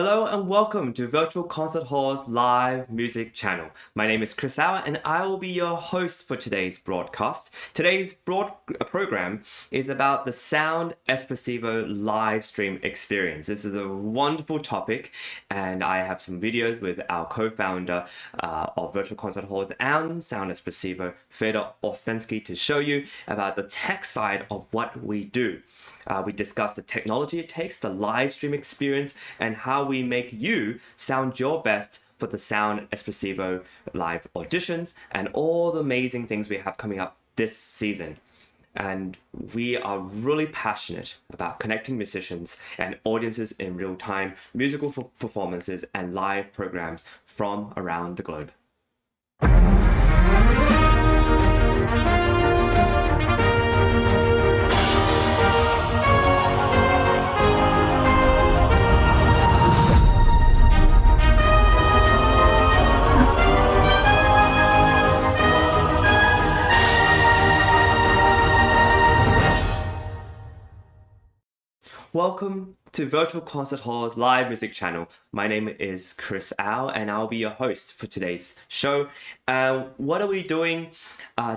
Hello and welcome to Virtual Concert Hall's live music channel. My name is Chris Alla and I will be your host for today's broadcast. Today's program is about the Sound Espressivo live stream experience. This is a wonderful topic and I have some videos with our co-founder of Virtual Concert Halls and Sound Espressivo, FEDOR Ouspensky, to show you about the tech side of what we do. We discuss the technology it takes, the live stream experience, and how we make you sound your best for the Sound Espressivo live auditions and all the amazing things we have coming up this season. And we are really passionate about connecting musicians and audiences in real time, musical performances, and live programs from around the globe. Welcome to Virtual Concert Hall's live music channel. My name is Chris Au and I'll be your host for today's show. What are we doing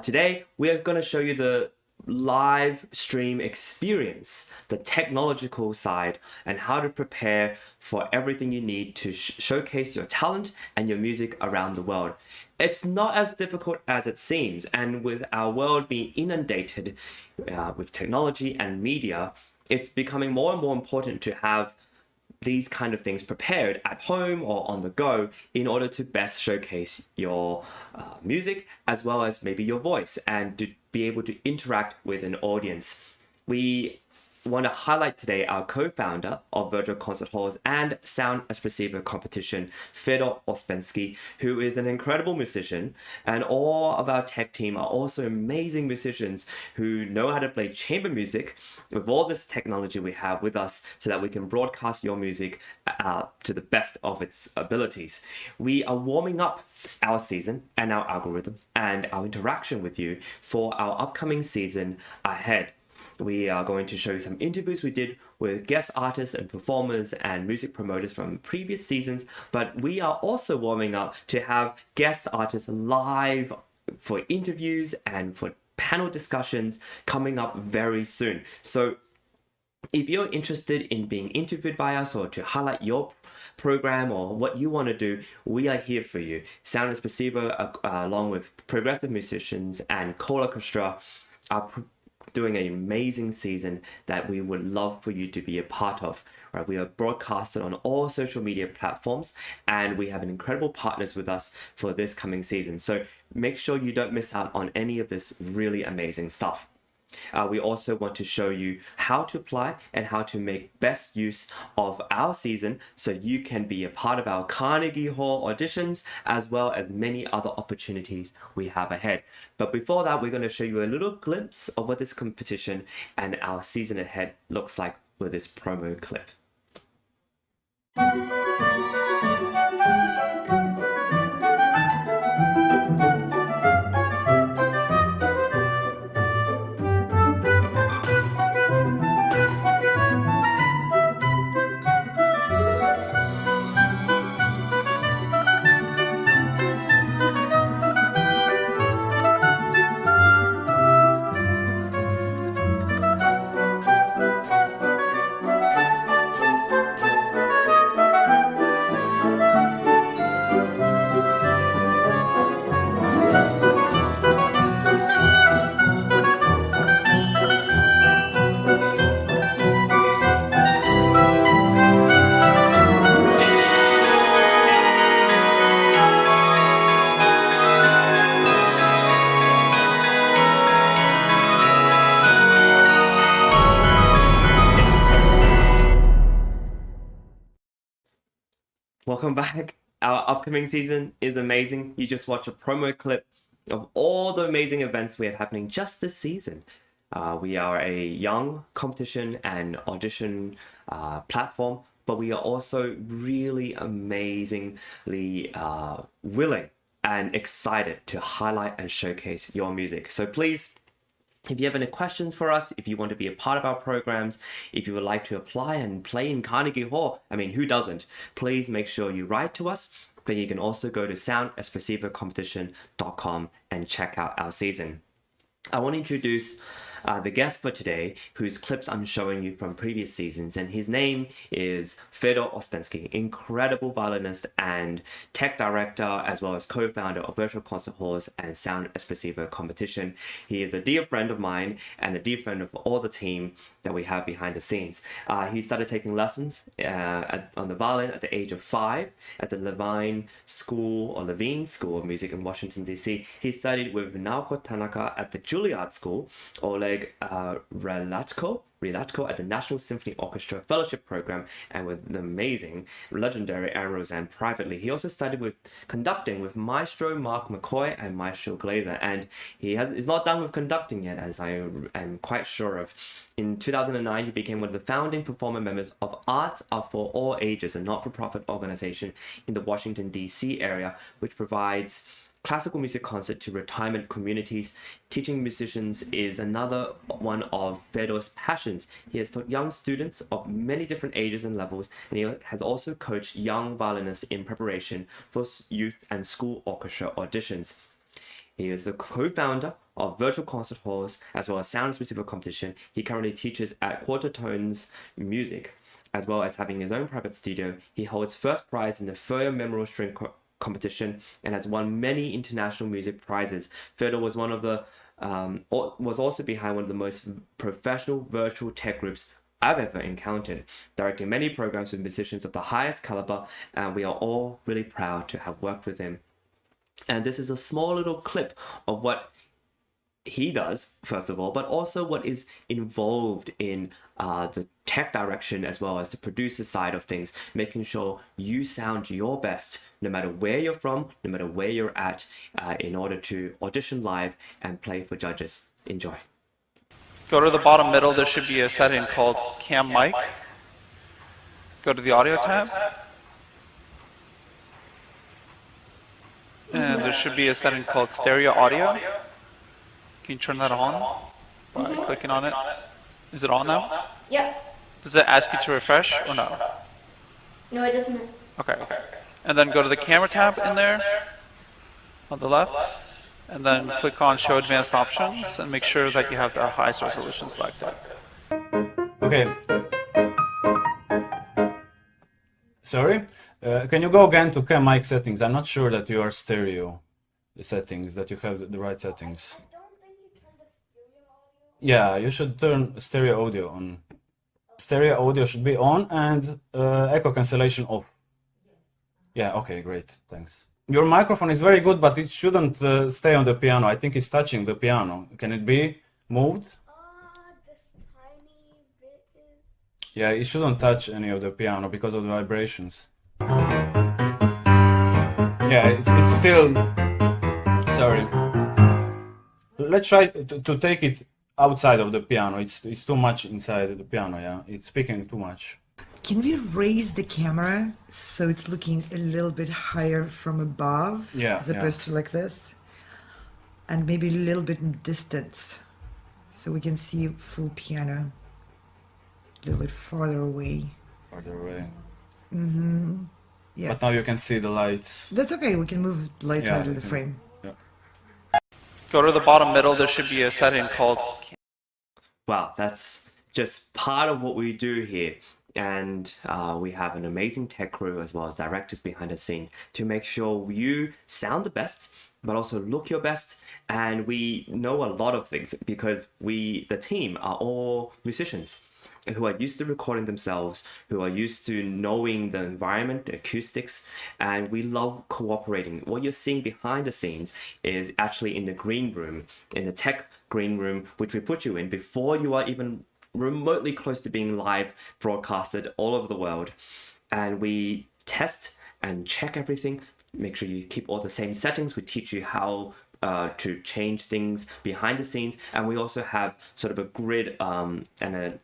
today? We are going to show you the live stream experience, the technological side, and how to prepare for everything you need to showcase your talent and your music around the world. It's not as difficult as it seems, and with our world being inundated with technology and media, it's becoming more and more important to have these kind of things prepared at home or on the go in order to best showcase your music as well as maybe your voice and to be able to interact with an audience. We want to highlight today our co-founder of Virtual Concert Halls and Sound Espressivo Competition, FEDOR Ouspensky, who is an incredible musician, and all of our tech team are also amazing musicians who know how to play chamber music with all this technology we have with us so that we can broadcast your music to the best of its abilities. We are warming up our season and our algorithm and our interaction with you for our upcoming season ahead. We are going to show you some interviews we did with guest artists and performers and music promoters from previous seasons, but we are also warming up to have guest artists live for interviews and for panel discussions coming up very soon. So if you're interested in being interviewed by us or to highlight your program or what you want to do, we are here for you. Sound Espressivo, along with progressive musicians and choral orchestra, are doing an amazing season that we would love for you to be a part of. Right? We are broadcasted on all social media platforms and we have incredible partners with us for this coming season. So make sure you don't miss out on any of this really amazing stuff. We also want to show you how to apply and how to make best use of our season so you can be a part of our Carnegie Hall auditions as well as many other opportunities we have ahead. But before that, we're going to show you a little glimpse of what this competition and our season ahead looks like with this promo clip. Welcome back. Our upcoming season is amazing. You just watched a promo clip of all the amazing events we have happening just this season. We are a young competition and audition platform, but we are also really amazingly willing and excited to highlight and showcase your music. So please If you have any questions for us, if you want to be a part of our programs, if you would like to apply and play in Carnegie Hall, I mean, who doesn't? Please make sure you write to us. But you can also go to soundespressivocompetition.com and check out our season. I want to introduce the guest for today, whose clips I'm showing you from previous seasons, and his name is FEDOR Ouspensky, incredible violinist and tech director, as well as co-founder of Virtual Concert Halls and Sound Espressivo Competition. He is a dear friend of mine and a dear friend of all the team that we have behind the scenes. He started taking lessons on the violin at the age of 5 at the Levine School of Music in Washington, D.C. He studied with Naoko Tanaka at the Juilliard School, Oleg Relatko at the National Symphony Orchestra Fellowship Program, and with the amazing, legendary Aaron Roseanne privately. He also studied with conducting with Maestro Mark McCoy and Maestro Glazer, and is not done with conducting yet, as I am quite sure of. In 2009, he became one of the founding performer members of Arts Are For All Ages, a not-for-profit organization in the Washington, D.C. area, which provides classical music concert to retirement communities. Teaching musicians is another one of Fedor's passions. He has taught young students of many different ages and levels, and he has also coached young violinists in preparation for youth and school orchestra auditions. He is the co-founder of Virtual Concert Halls as well as Sound Espressivo Competition. He currently teaches at Quarter Tones Music, as well as having his own private studio. He holds first prize in the FEDOR Memorial String Competition and has won many international music prizes. FEDOR was was also behind one of the most professional virtual tech groups I've ever encountered, directing many programs with musicians of the highest caliber, and we are all really proud to have worked with him. And this is a small little clip of what he does, first of all, but also what is involved in the tech direction as well as the producer side of things, making sure you sound your best no matter where you're from, no matter where you're at, in order to audition live and play for judges. Enjoy. Go to the bottom middle, there should be a setting called Cam Mic. Go to the audio tab. And there should be a setting called stereo audio. Can you turn that on by clicking on it? Is it on now? Yeah. Does it ask you to refresh or no? No, it doesn't. Okay. And then go to the camera tab in there on the left, and then click on show advanced options and make sure that you have the highest resolution selected. Okay. Sorry? Can you go again to cam mic settings? I'm not sure that you are stereo settings, that you have the right settings. Yeah, you should turn stereo audio on. Stereo audio should be on and echo cancellation off. Yeah, okay, great, thanks. Your microphone is very good, but it shouldn't stay on the piano. I think it's touching the piano. Can it be moved? This tiny bit is... Yeah, it shouldn't touch any of the piano because of the vibrations. Yeah, it's still... Sorry. Let's try to take it outside of the piano. It's too much inside the piano, yeah. It's speaking too much. Can we raise the camera so it's looking a little bit higher from above, as opposed to like this? And maybe a little bit in distance so we can see full piano. A little bit farther away. Farther away. Mm-hmm. Yeah. But now you can see the lights. That's okay, we can move the lights out of the frame. Yeah. Go to the bottom middle, there should be a setting called... Wow, that's just part of what we do here. And we have an amazing tech crew as well as directors behind the scenes to make sure you sound the best, but also look your best. And we know a lot of things because the team are all musicians who are used to recording themselves, who are used to knowing the environment, the acoustics, and we love cooperating. What you're seeing behind the scenes is actually in the green room, in the tech green room, which we put you in before you are even remotely close to being live broadcasted all over the world. And we test and check everything, make sure you keep all the same settings. We teach you how to change things behind the scenes, and we also have sort of a grid and a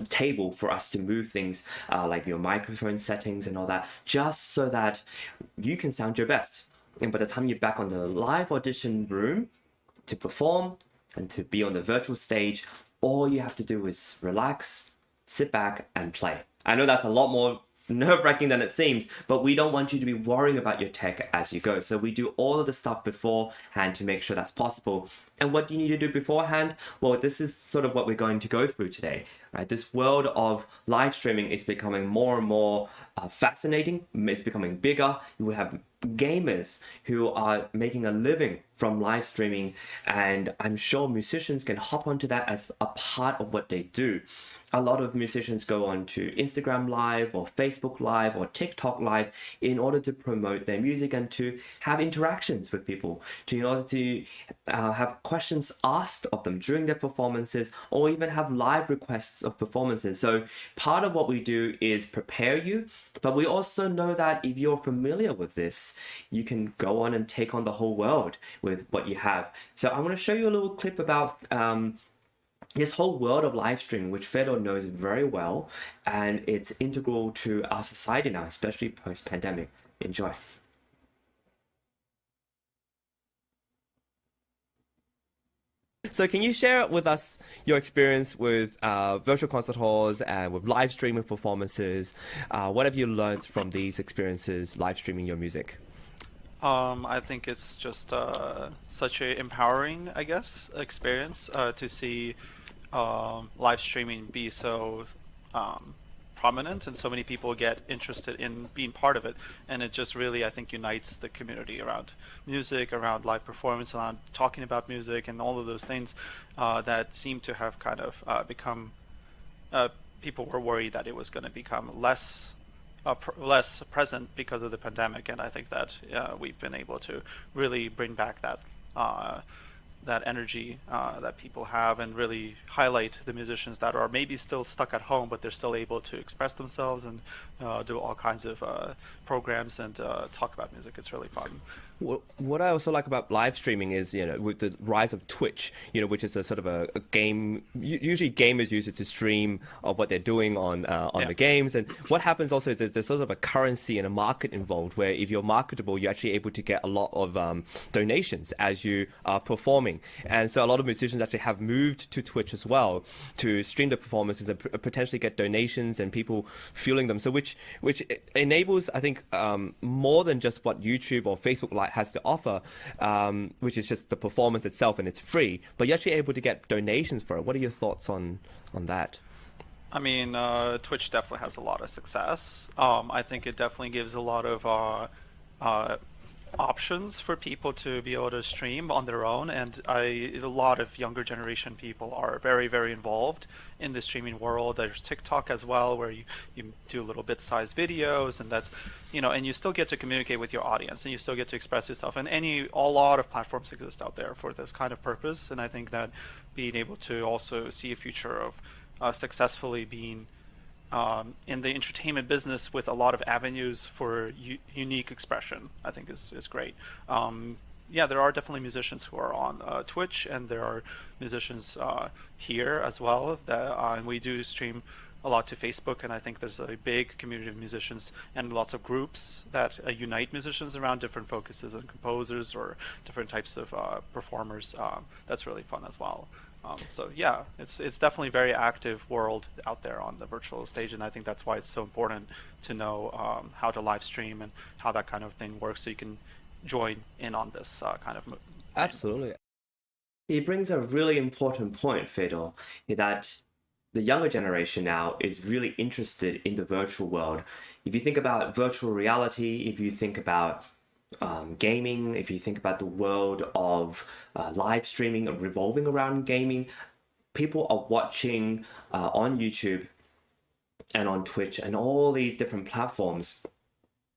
table for us to move things like your microphone settings and all that, just so that you can sound your best. And by the time you're back on the live audition room to perform, and to be on the virtual stage, all you have to do is relax, sit back, and play. I know that's a lot more nerve-wracking than it seems, but we don't want you to be worrying about your tech as you go. So we do all of the stuff beforehand to make sure that's possible. And what do you need to do beforehand? Well, this is sort of what we're going to go through today, right? This world of live streaming is becoming more and more fascinating. It's becoming bigger. We have gamers who are making a living from live streaming, and I'm sure musicians can hop onto that as a part of what they do. A lot of musicians go on to Instagram Live or Facebook Live or TikTok Live in order to promote their music and to have interactions with people, in order to have questions asked of them during their performances, or even have live requests of performances. So part of what we do is prepare you, but we also know that if you're familiar with this, you can go on and take on the whole world with what you have. So I want to show you a little clip about this whole world of live streaming, which FEDOR knows very well, and it's integral to our society now, especially post-pandemic. Enjoy. So can you share with us your experience with virtual concert halls and with live streaming performances? What have you learned from these experiences live streaming your music? I think it's just such a empowering, I guess, experience to see live streaming be so prominent and so many people get interested in being part of it, and it just really, I think, unites the community around music, around live performance, around talking about music, and all of those things that seem to have kind of become, people were worried that it was going to become less present because of the pandemic, and I think that we've been able to really bring back that that energy that people have, and really highlight the musicians that are maybe still stuck at home, but they're still able to express themselves and do all kinds of programs and talk about music. It's really fun. What I also like about live streaming is, with the rise of Twitch, which is a sort of a game. Usually gamers use it to stream of what they're doing on the games. And what happens also is there's sort of a currency and a market involved, where if you're marketable, you're actually able to get a lot of donations as you are performing. And so a lot of musicians actually have moved to Twitch as well to stream the performances and potentially get donations and people fueling them. So which enables, I think, more than just what YouTube or Facebook Live has to offer, which is just the performance itself, and it's free, but you're actually able to get donations for it. What are your thoughts on that? I mean, Twitch definitely has a lot of success. I think it definitely gives a lot of options for people to be able to stream on their own, and a lot of younger generation people are very, very involved in the streaming world. There's TikTok as well, where you do little bit-sized videos, and that's, and you still get to communicate with your audience, and you still get to express yourself, and a lot of platforms exist out there for this kind of purpose. And I think that being able to also see a future of successfully being in the entertainment business with a lot of avenues for unique expression, I think is great. Yeah, there are definitely musicians who are on Twitch, and there are musicians here as well. And we do stream a lot to Facebook, and I think there's a big community of musicians and lots of groups that unite musicians around different focuses and composers or different types of performers. That's really fun as well. So yeah, it's definitely a very active world out there on the virtual stage, and I think that's why it's so important to know how to live stream and how that kind of thing works, so you can join in on this kind of movement. Absolutely. It brings a really important point, FEDOR, that the younger generation now is really interested in the virtual world. If you think about virtual reality, if you think about gaming, if you think about the world of live streaming revolving around gaming, people are watching on YouTube and on Twitch and all these different platforms.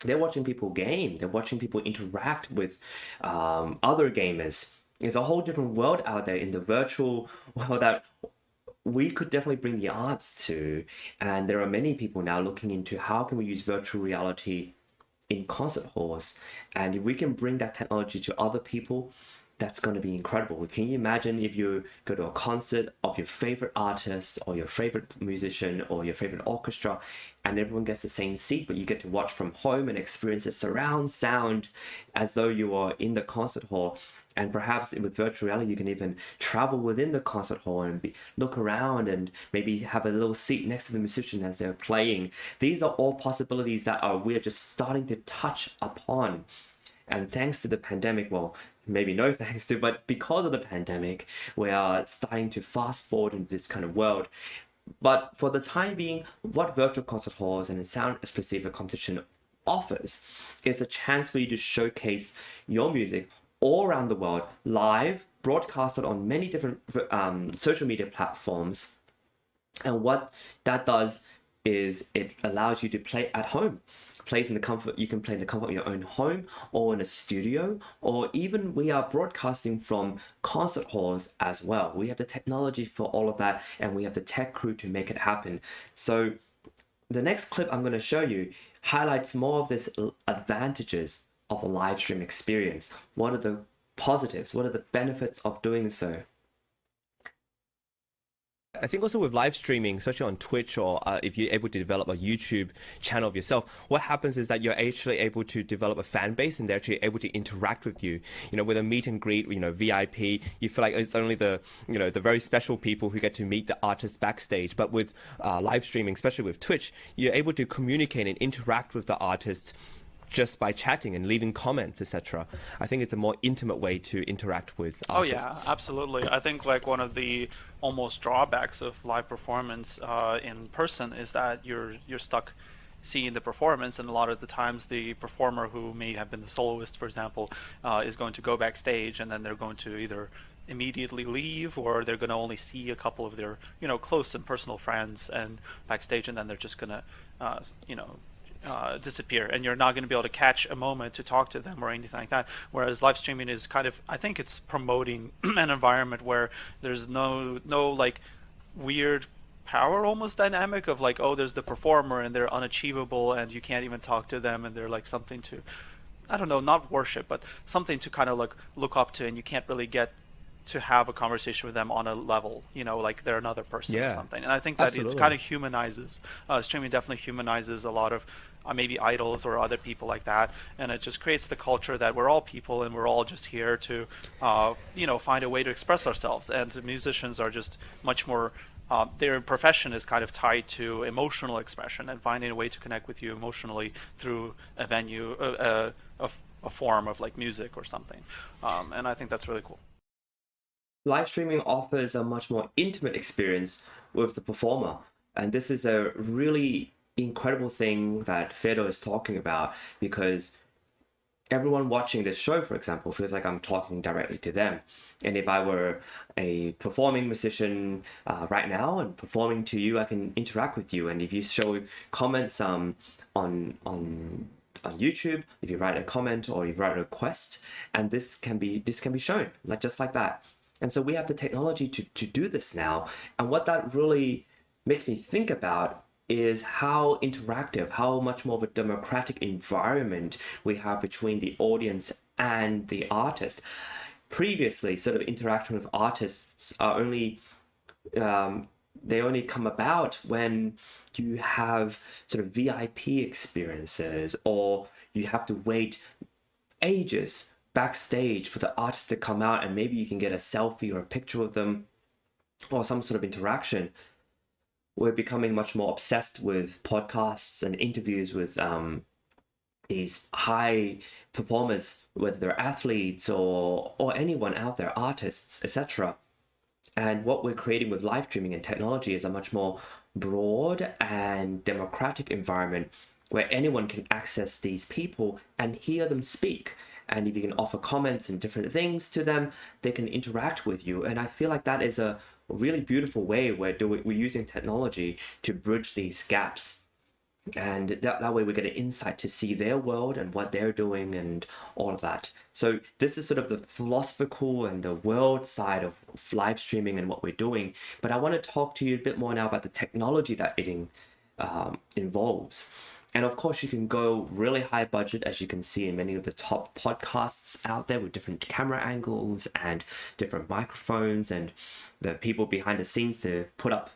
They're watching people game. They're watching people interact with other gamers. There's a whole different world out there in the virtual world that we could definitely bring the arts to. And there are many people now looking into how can we use virtual reality in concert halls, and if we can bring that technology to other people, that's going to be incredible. Can you imagine if you go to a concert of your favorite artist or your favorite musician or your favorite orchestra, and everyone gets the same seat, but you get to watch from home and experience the surround sound as though you are in the concert hall? And perhaps with virtual reality, you can even travel within the concert hall and look around and maybe have a little seat next to the musician as they're playing. These are all possibilities that we're just starting to touch upon. And thanks to the pandemic, well, maybe no thanks to, but because of the pandemic, we are starting to fast forward into this kind of world. But for the time being, what virtual concert halls and the Sound Espressivo Competition offers is a chance for you to showcase your music all around the world, live, broadcasted on many different social media platforms. And what that does is it allows you to play at home. Plays in the comfort, you can play in the comfort of your own home or in a studio, or even we are broadcasting from concert halls as well. We have the technology for all of that, and we have the tech crew to make it happen. So the next clip I'm going to show you highlights more of this advantages of the live stream experience. What are the positives? What are the benefits of doing so? I think also with live streaming, especially on Twitch, or if you're able to develop a YouTube channel of yourself, what happens is that you're actually able to develop a fan base and they're actually able to interact with you. You know, with a meet and greet, you know, VIP, you feel like it's only the, you know, the very special people who get to meet the artists backstage. But with live streaming, especially with Twitch, you're able to communicate and interact with the artists just by chatting and leaving comments, etc. I think it's a more intimate way to interact with artists. Oh yeah, absolutely. I think like one of the almost drawbacks of live performance in person is that you're stuck seeing the performance, and a lot of the times the performer who may have been the soloist, for example, is going to go backstage, and then they're going to either immediately leave, or they're going to only see a couple of their, you know, close and personal friends and backstage, and then they're just going to, you know, disappear, and you're not going to be able to catch a moment to talk to them or anything like that. Whereas live streaming is kind of, I think it's promoting an environment where there's no like weird power almost dynamic of like, oh, there's the performer and they're unachievable and you can't even talk to them, and they're like something to, I don't know, not worship, but something to kind of like look up to, and you can't really get to have a conversation with them on a level, you know, like they're another person or something. And I think that it kind of humanizes, streaming definitely humanizes a lot of maybe idols or other people like that, and it just creates the culture that we're all people and we're all just here to, you know, find a way to express ourselves. And musicians are just much more, their profession is kind of tied to emotional expression and finding a way to connect with you emotionally through a venue, a form of like music or something. And I think that's really cool. Live streaming offers a much more intimate experience with the performer, and this is a really incredible thing that FEDOR is talking about, because everyone watching this show, for example, feels like I'm talking directly to them. And if I were a performing musician right now and performing to you, I can interact with you. And if you show comments on YouTube, if you write a comment or you write a request, and this can be shown like just like that. And so we have the technology to do this now. And what that really makes me think about is how interactive, how much more of a democratic environment we have between the audience and the artist. Previously, sort of interaction with artists are only, they only come about when you have sort of VIP experiences, or you have to wait ages backstage for the artist to come out, and maybe you can get a selfie or a picture with them or some sort of interaction. We're becoming much more obsessed with podcasts and interviews with these high performers, whether they're athletes or anyone out there, artists, etc. And what we're creating with live streaming and technology is a much more broad and democratic environment where anyone can access these people and hear them speak. And if you can offer comments and different things to them, they can interact with you. And I feel like that is a really beautiful way we're using technology to bridge these gaps. And that way we get an insight to see their world and what they're doing and all of that. So this is sort of the philosophical and the world side of live streaming and what we're doing. But I want to talk to you a bit more now about the technology that it involves. And of course, you can go really high budget, as you can see in many of the top podcasts out there, with different camera angles and different microphones and the people behind the scenes to put up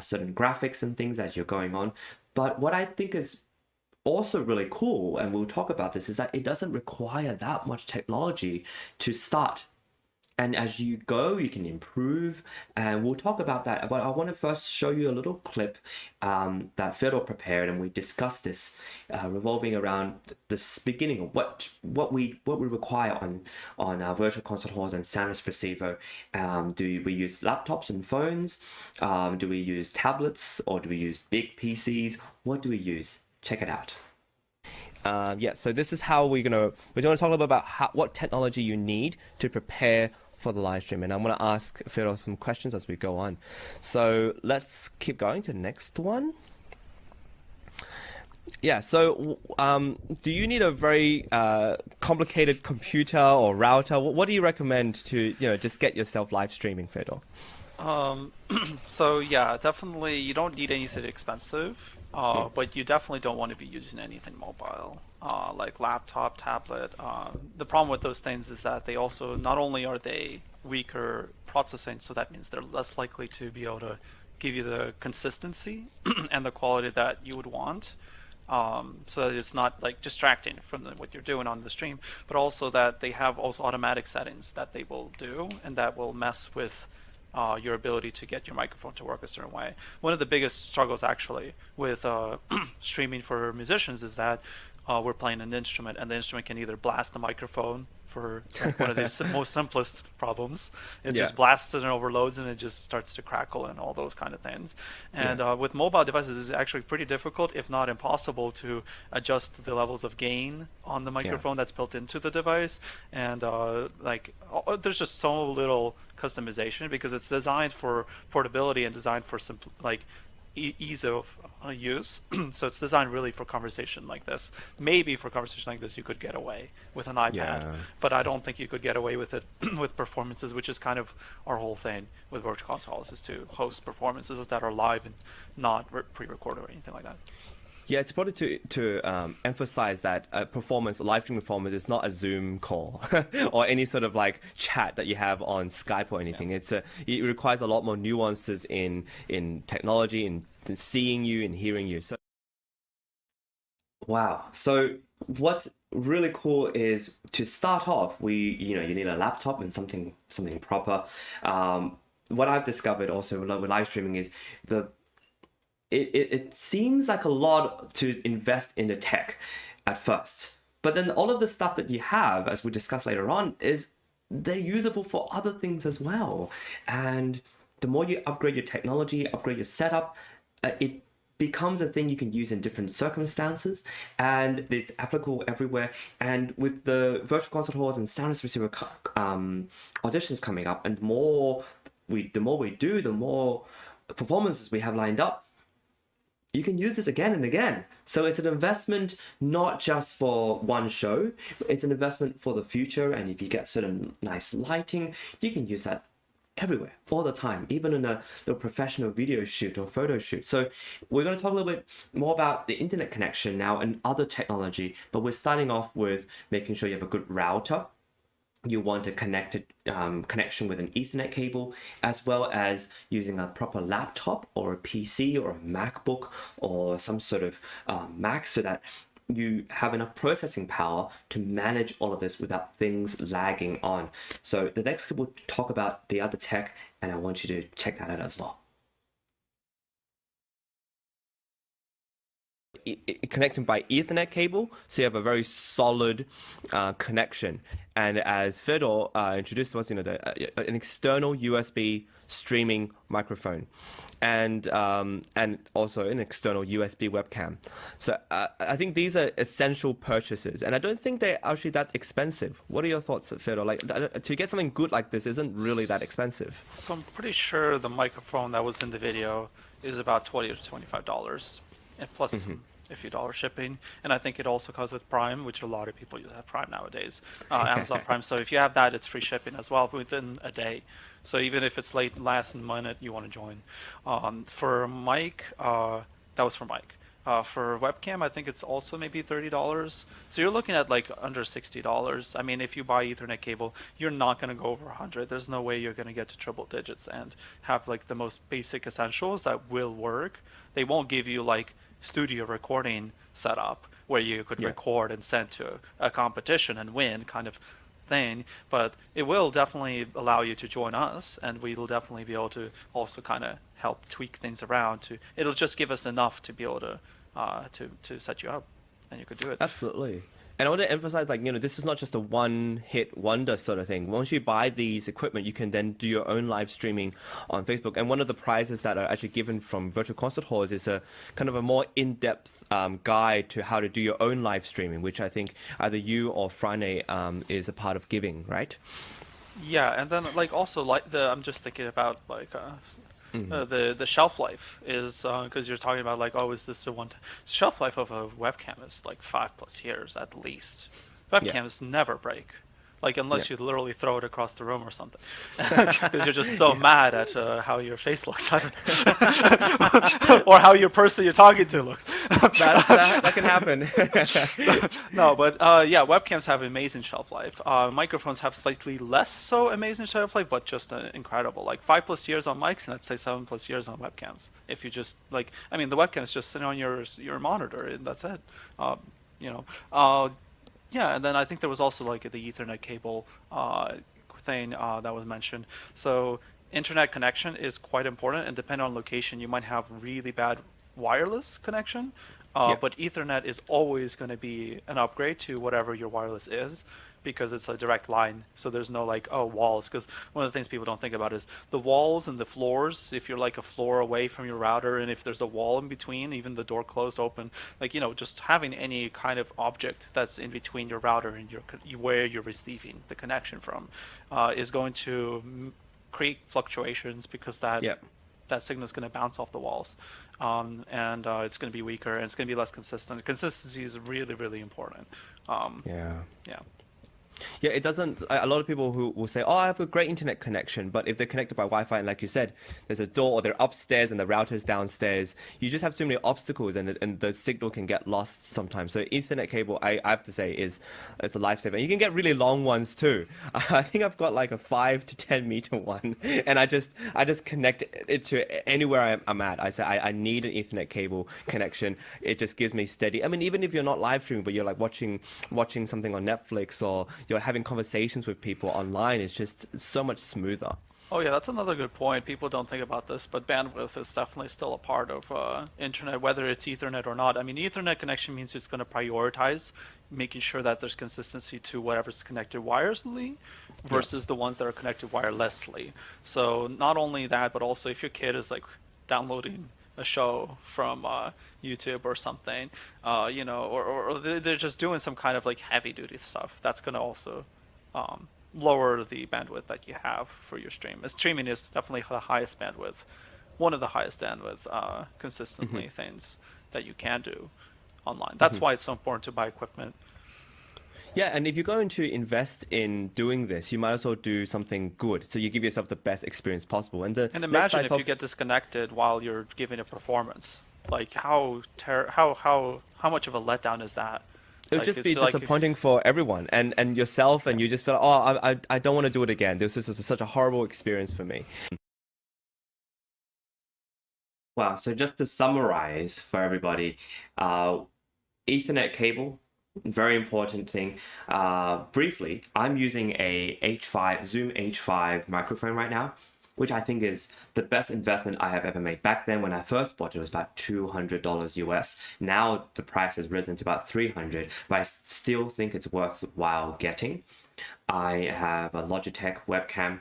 certain graphics and things as you're going on. But what I think is also really cool, and we'll talk about this, is that it doesn't require that much technology to start and as you go, you can improve, and we'll talk about that. But I want to first show you a little clip that FEDOR prepared, and we discussed this revolving around this beginning of what we require on our virtual concert halls and Sound Espressivo. Do we use laptops and phones? Do we use tablets, or do we use big PCs? What do we use? Check it out. Yeah, so this is how we're going to talk a little bit about what technology you need to prepare for the live stream, and I'm going to ask FEDOR some questions as we go on. So let's keep going to the next one. Yeah, so do you need a very complicated computer or router? What do you recommend to just get yourself live streaming, FEDOR? So yeah, definitely you don't need anything expensive. But you definitely don't want to be using anything mobile, like laptop, tablet. The problem with those things is that they also, not only are they weaker processing, so that means they're less likely to be able to give you the consistency and the quality that you would want, so that it's not like distracting from what you're doing on the stream, but also that they have also automatic settings that they will do, and that will mess with your ability to get your microphone to work a certain way. One of the biggest struggles actually with streaming for musicians is that we're playing an instrument, and the instrument can either blast the microphone for like one of the most simplest problems. It just blasts it and overloads, and it just starts to crackle and all those kind of things. And with mobile devices, it's actually pretty difficult, if not impossible, to adjust the levels of gain on the microphone that's built into the device. And there's just so little customization because it's designed for portability and designed for ease of use. So it's designed really for conversation like this. Maybe for conversation like this you could get away with an iPad, but I don't think you could get away with it with performances, which is kind of our whole thing with virtual concert halls, is to host performances that are live and not pre-recorded or anything like that. Yeah, it's important to emphasize that a live stream performance is not a Zoom call or any sort of like chat that you have on Skype or anything. It requires a lot more nuances in technology, in seeing you and hearing you. So, wow. So what's really cool is, to start off, you need a laptop and something proper. What I've discovered also with live streaming is it seems like a lot to invest in the tech at first, but then all of the stuff that you have, as we discuss later on, they're usable for other things as well. And the more you upgrade your technology, upgrade your setup, it becomes a thing you can use in different circumstances, and it's applicable everywhere. And with the virtual concert halls and Sound Espressivo auditions coming up, and the more we do, the more performances we have lined up, you can use this again and again. So it's an investment not just for one show, it's an investment for the future. And if you get certain nice lighting, you can use that everywhere, all the time, even in a little professional video shoot or photo shoot. So we're going to talk a little bit more about the internet connection now and other technology, but we're starting off with making sure you have a good router. You want a connected connection with an Ethernet cable, as well as using a proper laptop or a PC or a MacBook or some sort of Mac, so that you have enough processing power to manage all of this without things lagging on. So the next clip will talk about the other tech, and I want you to check that out as well. Connecting by Ethernet cable, so you have a very solid connection. And as FEDOR introduced to us, an external USB streaming microphone, and also an external USB webcam. So I think these are essential purchases, and I don't think they're actually that expensive. What are your thoughts, FEDOR? Like, to get something good like this isn't really that expensive. So I'm pretty sure the microphone that was in the video is about $20 to $25, and plus a few dollars shipping. And I think it also comes with Prime, which a lot of people use Prime nowadays, Amazon Prime. So if you have that, it's free shipping as well within a day. So even if it's last minute, you want to join. For mic, that was for mic. For webcam, I think it's also maybe $30. So you're looking at like under $60. I mean, if you buy Ethernet cable, you're not going to go over 100. There's no way you're going to get to triple digits and have like the most basic essentials that will work. They won't give you like studio recording setup where you could record and send to a competition and win kind of thing, but it will definitely allow you to join us, and we will definitely be able to also kind of help tweak things around. It'll just give us enough to be able to set you up, and you could do it. Absolutely. And I want to emphasize, like, this is not just a one-hit wonder sort of thing. Once you buy these equipment, you can then do your own live streaming on Facebook. And one of the prizes that are actually given from virtual concert halls is a kind of a more in-depth guide to how to do your own live streaming, which I think either you or Frane is a part of giving, right? Yeah, and then like also like I'm just thinking about like the shelf life is because you're talking about like, oh, is this the one shelf life of a webcam is like 5+ years at least. Webcams never break, like unless you literally throw it across the room or something, because you're just so mad at how your face looks. I don't know. Or how your person you're talking to looks. that can happen. No, but yeah, webcams have amazing shelf life. Microphones have slightly less so amazing shelf life, but just incredible. Like 5+ years on mics, and I'd say 7+ years on webcams. If you just like, I mean, the webcam is just sitting on your monitor, and that's it. Yeah, and then I think there was also like the Ethernet cable thing that was mentioned. So internet connection is quite important, and depending on location, you might have really bad wireless connection. But Ethernet is always going to be an upgrade to whatever your wireless is, because it's a direct line. So there's no like, oh, walls. Because one of the things people don't think about is the walls and the floors. If you're like a floor away from your router, and if there's a wall in between, even the door closed open, like, just having any kind of object that's in between your router and where you're receiving the connection from is going to create fluctuations, because that signal is going to bounce off the walls. And it's going to be weaker, and it's going to be less consistent. Consistency is really, really important. Yeah, it doesn't. A lot of people who will say, "Oh, I have a great internet connection," but if they're connected by Wi-Fi, and like you said, there's a door, or they're upstairs and the router's downstairs, you just have too many obstacles, and the signal can get lost sometimes. So Ethernet cable, I have to say, it's a lifesaver. And you can get really long ones too. I think I've got like a 5 to 10 meter one, and I just connect it to anywhere I'm at. I say I need an Ethernet cable connection. It just gives me steady. I mean, even if you're not live streaming, but you're like watching something on Netflix, or you're having conversations with people online, is just so much smoother. Oh yeah, that's another good point. People don't think about this, but bandwidth is definitely still a part of internet, whether it's Ethernet or not. I mean, Ethernet connection means it's going to prioritize making sure that there's consistency to whatever's connected wirelessly versus the ones that are connected wirelessly. So not only that, but also if your kid is like downloading a show from YouTube or something, or they're just doing some kind of like heavy duty stuff, that's going to also lower the bandwidth that you have for your stream. Streaming is definitely the highest bandwidth, one of the highest bandwidth consistently things that you can do online. That's why it's so important to buy equipment. Yeah, and if you're going to invest in doing this, you might as well do something good, so you give yourself the best experience possible. And imagine if you get disconnected while you're giving a performance, like how much of a letdown is that? It would just be disappointing for everyone and yourself, and you just feel like, oh, I don't want to do it again. This was just such a horrible experience for me. Wow, so just to summarize for everybody, Ethernet cable, very important thing. Briefly, I'm using a Zoom H5 microphone right now, which I think is the best investment I have ever made. Back then, when I first bought it, was about $200 US. Now the price has risen to about $300, but I still think it's worthwhile getting. I have a Logitech webcam,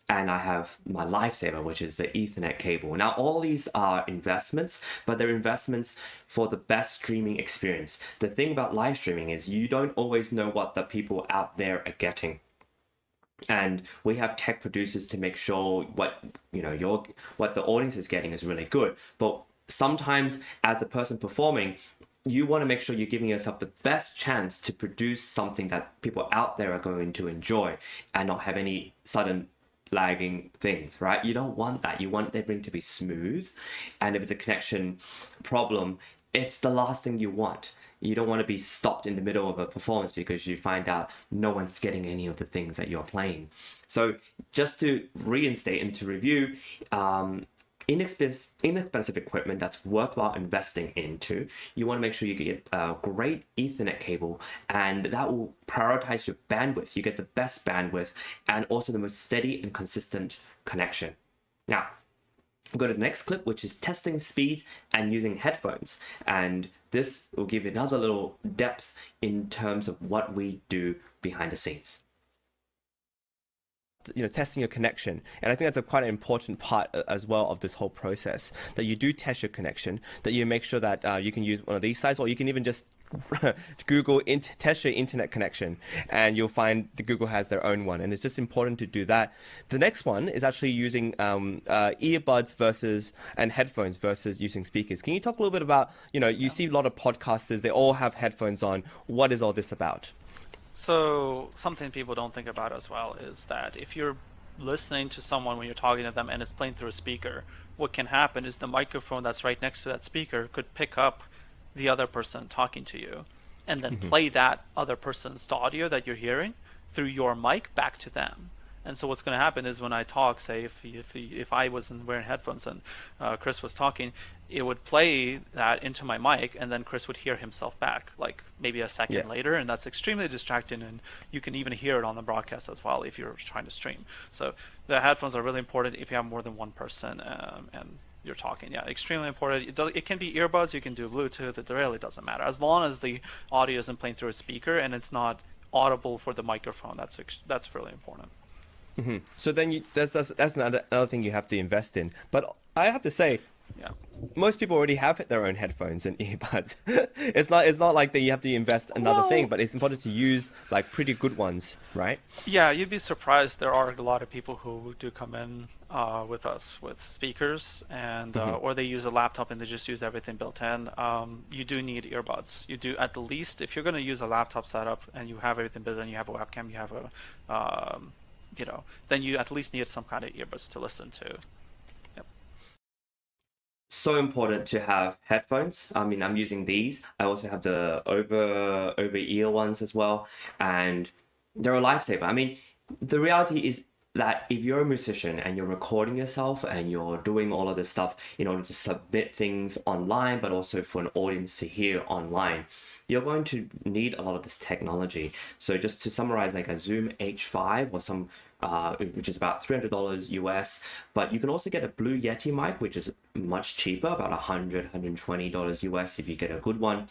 and I have my lifesaver, which is the Ethernet cable. Now, all these are investments, but they're investments for the best streaming experience. The thing about live streaming is you don't always know what the people out there are getting. And we have tech producers to make sure what the audience is getting is really good. But sometimes, as the person performing, you want to make sure you're giving yourself the best chance to produce something that people out there are going to enjoy, and not have any sudden lagging things, right? You don't want that. You want everything to be smooth. And if it's a connection problem, it's the last thing you want. You don't want to be stopped in the middle of a performance because you find out no one's getting any of the things that you're playing. So just to reinstate and to review, inexpensive equipment that's worthwhile investing into. You want to make sure you get a great Ethernet cable, and that will prioritize your bandwidth. You get the best bandwidth and also the most steady and consistent connection. Now, we'll go to the next clip, which is testing speed and using headphones. And this will give you another little depth in terms of what we do behind the scenes. Testing your connection, and I think that's quite an important part as well of this whole process, that you do test your connection, that you make sure that you can use one of these sites, or you can even just Google test your internet connection, and you'll find the Google has their own one, and it's just important to do that. The next one is actually using earbuds and headphones versus using speakers. Can you talk a little bit about, you see a lot of podcasters, they all have headphones on. What is all this about? So something people don't think about as well is that if you're listening to someone when you're talking to them and it's playing through a speaker, what can happen is the microphone that's right next to that speaker could pick up the other person talking to you and then play that other person's audio that you're hearing through your mic back to them. And so what's going to happen is when I talk, say if I wasn't wearing headphones and Chris was talking, it would play that into my mic, and then Chris would hear himself back, like maybe a second later, and that's extremely distracting. And you can even hear it on the broadcast as well if you're trying to stream. So the headphones are really important if you have more than one person and you're talking. Yeah, extremely important. It can be earbuds, you can do Bluetooth. It really doesn't matter as long as the audio isn't playing through a speaker and it's not audible for the microphone. That's really important. So then that's another thing you have to invest in. But I have to say, most people already have their own headphones and earbuds. It's not like that you have to invest another thing, but it's important to use like pretty good ones, right? Yeah, you'd be surprised. There are a lot of people who do come in with us with speakers, and or they use a laptop and they just use everything built in. You do need earbuds. You do, at the least, if you're going to use a laptop setup and you have everything built in, you have a webcam, you have a then you at least need some kind of earbuds to listen to. So important to have headphones. I mean, I'm using these. I also have the over ear ones as well, and they're a lifesaver. I mean, the reality is that if you're a musician and you're recording yourself and you're doing all of this stuff in order to submit things online, but also for an audience to hear online, you're going to need a lot of this technology. So just to summarize, like a Zoom H5 or some, which is about $300 US, but you can also get a Blue Yeti mic, which is much cheaper, about $120 US if you get a good one.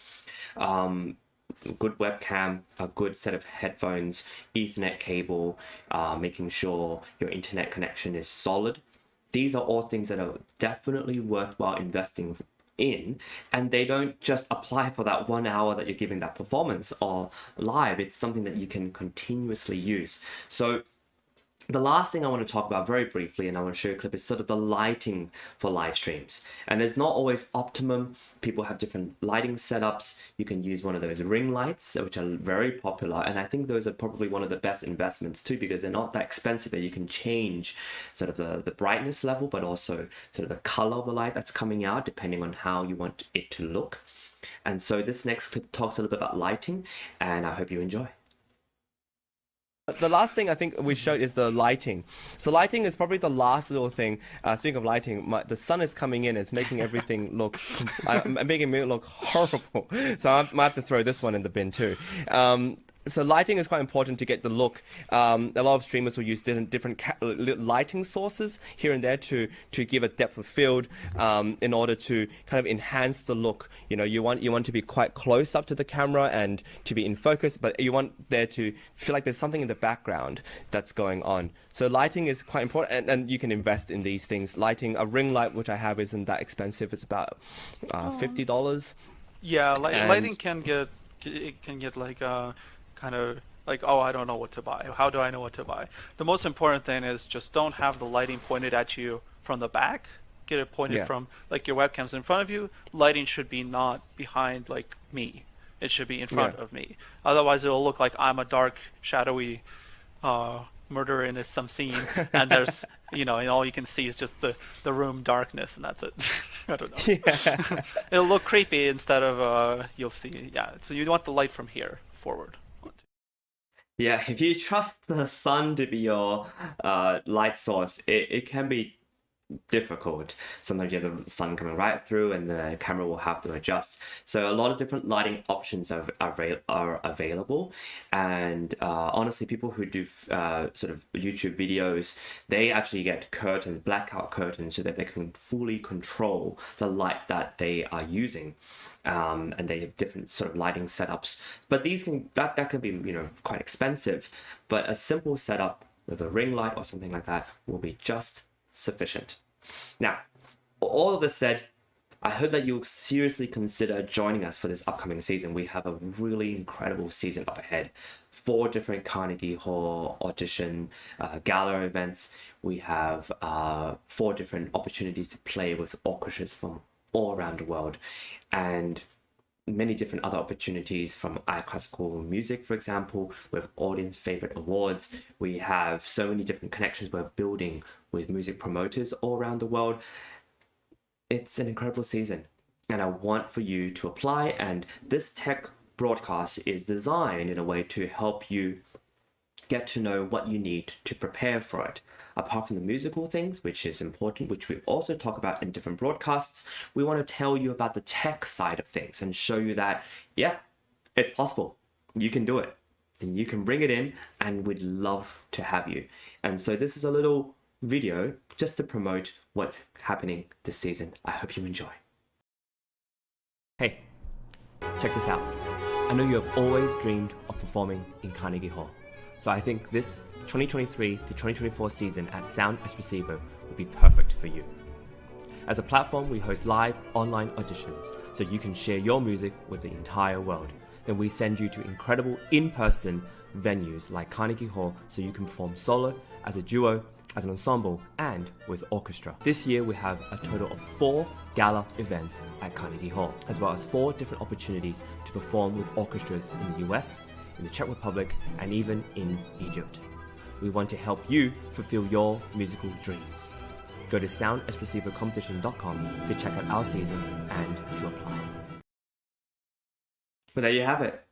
Good webcam, a good set of headphones, Ethernet cable, making sure your internet connection is solid. These are all things that are definitely worthwhile investing in, and they don't just apply for that 1 hour that you're giving that performance or live. It's something that you can continuously use. So the last thing I want to talk about very briefly, and I want to show you a clip, is sort of the lighting for live streams. And it's not always optimum. People have different lighting setups. You can use one of those ring lights, which are very popular. And I think those are probably one of the best investments too, because they're not that expensive, and you can change sort of the brightness level, but also sort of the color of the light that's coming out, depending on how you want it to look. And so this next clip talks a little bit about lighting, and I hope you enjoy. The last thing I think we showed is the lighting. So lighting is probably the last little thing. Speaking of lighting, the sun is coming in. It's making everything look, making me look horrible. So I might have to throw this one in the bin too. So lighting is quite important to get the look. A lot of streamers will use different lighting sources here and there to give a depth of field in order to kind of enhance the look. You know, you want to be quite close up to the camera and to be in focus, but you want there to feel like there's something in the background that's going on. So lighting is quite important, and you can invest in these things. Lighting, a ring light which I have isn't that expensive. It's about $50. Yeah, lighting can get like kind of like, oh, I don't know what to buy. How do I know what to buy? The most important thing is just don't have the lighting pointed at you from the back. Get it pointed from, like, your webcam's in front of you. Lighting should be not behind, like, me. It should be in front of me. Otherwise, it will look like I'm a dark, shadowy murderer in some scene, and there's, and all you can see is just the room darkness, and that's it. I don't know. Yeah. It'll look creepy instead of, you'll see, so you want the light from here forward. Yeah, if you trust the sun to be your light source, it can be difficult. Sometimes you have the sun coming right through and the camera will have to adjust. So a lot of different lighting options are available. And honestly, people who do sort of YouTube videos, they actually get curtains, blackout curtains, so that they can fully control the light that they are using. And they have different sort of lighting setups. But these can that can be, you know, quite expensive. But a simple setup with a ring light or something like that will be just sufficient. Now, all of this said, I hope that you'll seriously consider joining us for this upcoming season. We have a really incredible season up ahead. 4 different Carnegie Hall audition gala events. We have 4 different opportunities to play with orchestras from all around the world, and many different other opportunities from classical music, for example, with audience favorite awards. We have so many different connections we're building with music promoters all around the world. It's an incredible season, and I want for you to apply. And this tech broadcast is designed in a way to help you get to know what you need to prepare for it. Apart from the musical things, which is important, which we also talk about in different broadcasts, we want to tell you about the tech side of things and show you that, yeah, it's possible. You can do it and you can bring it in, and we'd love to have you. And so this is a little video just to promote what's happening this season. I hope you enjoy. Hey, check this out. I know you have always dreamed of performing in Carnegie Hall. So I think this 2023 to 2024 season at Sound Espressivo will be perfect for you. As a platform, we host live online auditions so you can share your music with the entire world. Then we send you to incredible in-person venues like Carnegie Hall so you can perform solo, as a duo, as an ensemble, and with orchestra. This year we have a total of 4 gala events at Carnegie Hall, as well as 4 different opportunities to perform with orchestras in the US, in the Czech Republic, and even in Egypt. We want to help you fulfill your musical dreams. Go to soundespressivocompetition.com to check out our season and to apply. But there you have it,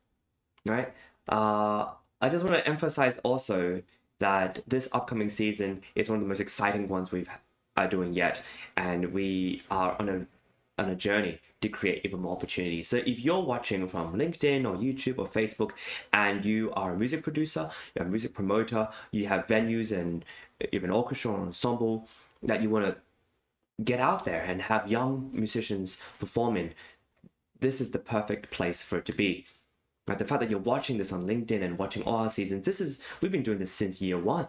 right? I just want to emphasize also that this upcoming season is one of the most exciting ones we are doing yet, and we are on a journey to create even more opportunities. So if you're watching from LinkedIn or YouTube or Facebook, and you are a music producer, you're a music promoter, you have venues and even orchestra or ensemble that you want to get out there and have young musicians perform in, this is the perfect place for it to be. Right? The fact that you're watching this on LinkedIn and watching all our seasons, we've been doing this since year 1.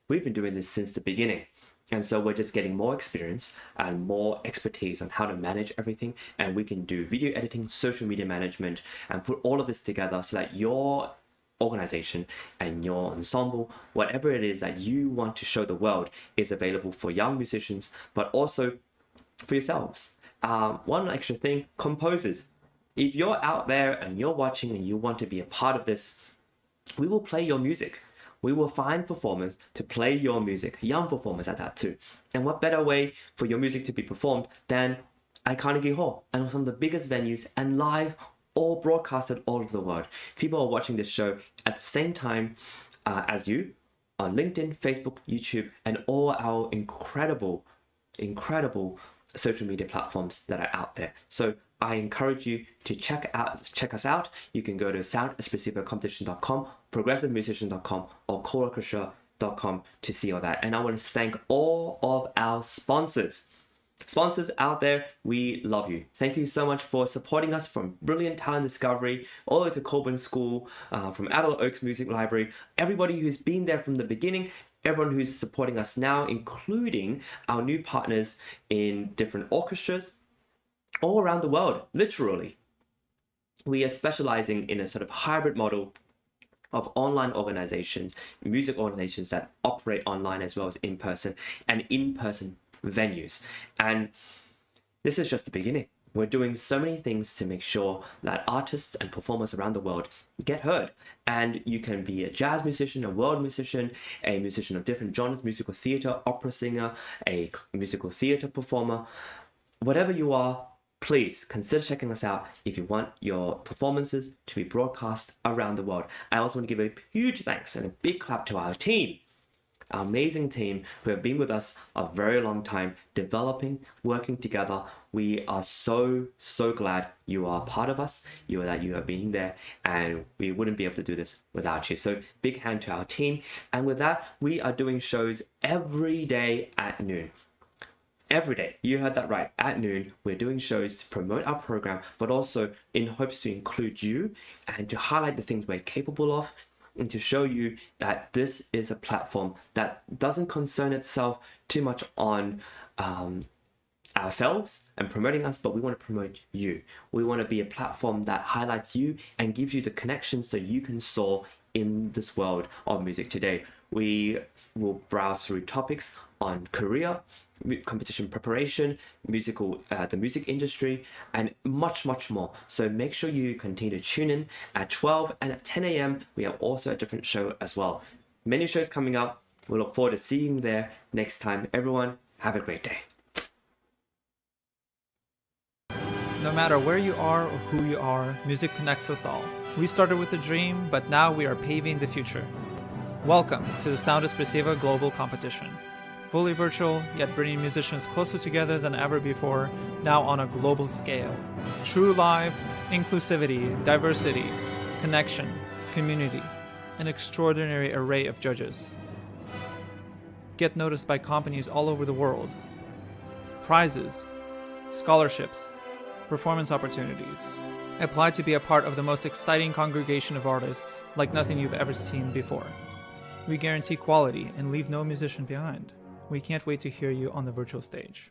We've been doing this since the beginning. And so we're just getting more experience and more expertise on how to manage everything. And we can do video editing, social media management, and put all of this together so that your organization and your ensemble, whatever it is that you want to show the world, is available for young musicians, but also for yourselves. One extra thing, composers. If you're out there and you're watching and you want to be a part of this, we will play your music. We will find performers to play your music, young performers at that too. And what better way for your music to be performed than at Carnegie Hall and some of the biggest venues and live, all broadcasted all over the world. People are watching this show at the same time as you on LinkedIn, Facebook, YouTube, and all our incredible social media platforms that are out there. So I encourage you to check us out. You can go to soundespressivocompetition.com, progressivemusician.com, or choreorchestra.com to see all that. And I want to thank all of our sponsors. Sponsors out there, we love you. Thank you so much for supporting us, from Brilliant Talent Discovery all the way to Colburn School, from Adult Oaks Music Library, everybody who's been there from the beginning, everyone who's supporting us now, including our new partners in different orchestras all around the world, literally. We are specializing in a sort of hybrid model of online organizations, music organizations that operate online as well as in-person, and in-person venues. And this is just the beginning. We're doing so many things to make sure that artists and performers around the world get heard. And you can be a jazz musician, a world musician, a musician of different genres, musical theater, opera singer, a musical theater performer. Whatever you are, please consider checking us out if you want your performances to be broadcast around the world. I also want to give a huge thanks and a big clap to our team. our amazing team who have been with us a very long time, developing, working together. We are so glad you are part of us, that you have been there, and we wouldn't be able to do this without you. So big hand to our team. And with that, we are doing shows every day at noon. Every day, you heard that right, at noon, we're doing shows to promote our program, but also in hopes to include you and to highlight the things we're capable of, and to show you that this is a platform that doesn't concern itself too much on ourselves and promoting us, but we want to promote you. We want to be a platform that highlights you and gives you the connections so you can soar in this world of music today. We will browse through topics on career, competition preparation, the music industry, and much more. So make sure you continue to tune in at 12 and at 10 a.m. We have also a different show as well. Many shows coming up. We look forward to seeing you there next time. Everyone, have a great day. No matter where you are or who you are, music connects us all. We started with a dream, but now we are paving the future. Welcome to the Sound Espressivo Global Competition. Fully virtual, yet bringing musicians closer together than ever before, now on a global scale. True live, inclusivity, diversity, connection, community, an extraordinary array of judges. Get noticed by companies all over the world. Prizes, scholarships, performance opportunities. Apply to be a part of the most exciting congregation of artists like nothing you've ever seen before. We guarantee quality and leave no musician behind. We can't wait to hear you on the virtual stage.